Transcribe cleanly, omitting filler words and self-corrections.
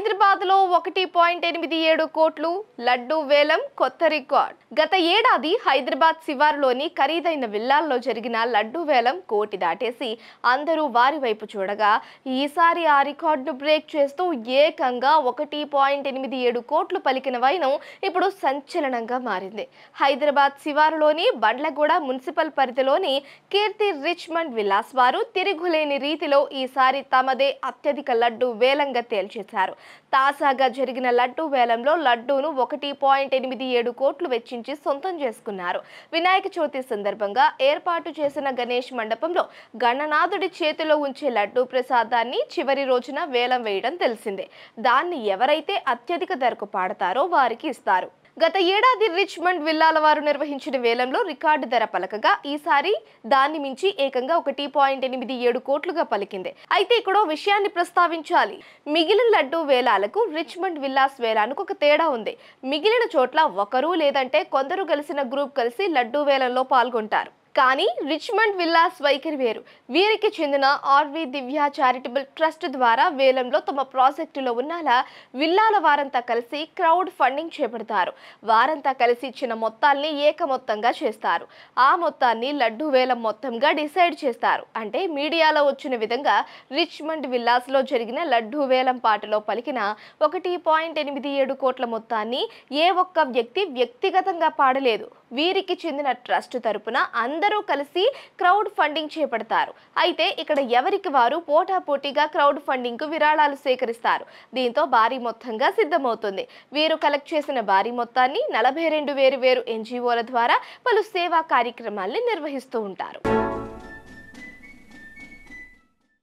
హైదరాబాద్ లో 1.87 కోట్లు లడ్డు వేలం కొత్త రికార్డ్. గత ఏడాది హైదరాబాద్ శివారులోని ఖరీదైన విల్లాల్లో జరిగిన లడ్డు వేలం కోటి దాటేసి అందరూ వారి వైపు చూడగా ఈసారి ఆ రికార్డును బ్రేక్ చేస్తూ ఏకంగా 1.87 కోట్లు పలికిన వైనం ఇప్పుడు సంచలనంగా మారింది. హైదరాబాద్ శివారులోని బండ్లగూడ మున్సిపల్ పరిధిలోని కీర్తి రిచ్మండ్ విల్లాస్ వారు తిరుగులేని రీతిలో ఈసారి తమదే అత్యధిక లడ్డు వేలంగా తేల్చేశారు. తాజాగా జరిగిన లడ్డు వేలంలో లడ్డూను 1.87 కోట్లు వెచ్చించి సొంతం చేసుకున్నారు. వినాయక చవితి సందర్భంగా ఏర్పాటు చేసిన గణేష్ మండపంలో గణనాథుడి చేతిలో ఉంచే లడ్డూ ప్రసాదాన్ని చివరి రోజున వేలం వేయడం తెలిసిందే. దాన్ని ఎవరైతే అత్యధిక ధరకు పాడతారో వారికి ఇస్తారు. గత ఏడాది రిచ్మండ్ విల్లాల వారు నిర్వహించిన వేలంలో రికార్డు ధర పలకగా ఈసారి దాన్ని మించి ఏకంగా 1.87 కోట్లుగా పలికింది. అయితే ఇక్కడ విషయాన్ని ప్రస్తావించాలి. మిగిలిన లడ్డు వేలాలకు రిచ్మండ్ విల్లాస్ వేలానికి ఒక తేడా ఉంది. మిగిలిన చోట్ల ఒకరు లేదంటే కొందరు కలిసిన గ్రూప్ కలిసి లడ్డు వేలంలో పాల్గొంటారు. కానీ రిచ్మండ్ విల్లాస్ వైఖరి వేరు. వీరికి చెందిన ఆర్వి దివ్య చారిటబుల్ ట్రస్ట్ ద్వారా వేలంలో తమ ప్రాజెక్టులో ఉన్న విల్లాల వారంతా కలిసి క్రౌడ్ ఫండింగ్ చేపడతారు. వారంతా కలిసి ఇచ్చిన మొత్తాల్ని ఏకమొత్తంగా చేస్తారు. ఆ మొత్తాన్ని లడ్డు వేలం మొత్తంగా డిసైడ్ చేస్తారు. అంటే మీడియాలో వచ్చిన విధంగా రిచ్మండ్ విల్లాస్ లో జరిగిన లడ్డు వేలం పాటలో పలికిన 1.87 కోట్ల మొత్తాన్ని ఏ ఒక్క వ్యక్తి వ్యక్తిగతంగా పాడలేదు. వీరికి చెందిన ట్రస్ట్ తరపున అందరూ కలిసి క్రౌడ్ ఫండింగ్ చేపడతారు. అయితే ఇక్కడ ఎవరికి వారు పోటాపోటీగా క్రౌడ్ ఫండింగ్ కు విరాళాలు సేకరిస్తారు. దీంతో భారీ మొత్తంగా సిద్ధమవుతుంది. వీరు కలెక్ట్ చేసిన భారీ మొత్తాన్ని 42 వేరు ఎన్జిఓల ద్వారా పలు సేవా కార్యక్రమాల్ని నిర్వహిస్తూ ఉంటారు.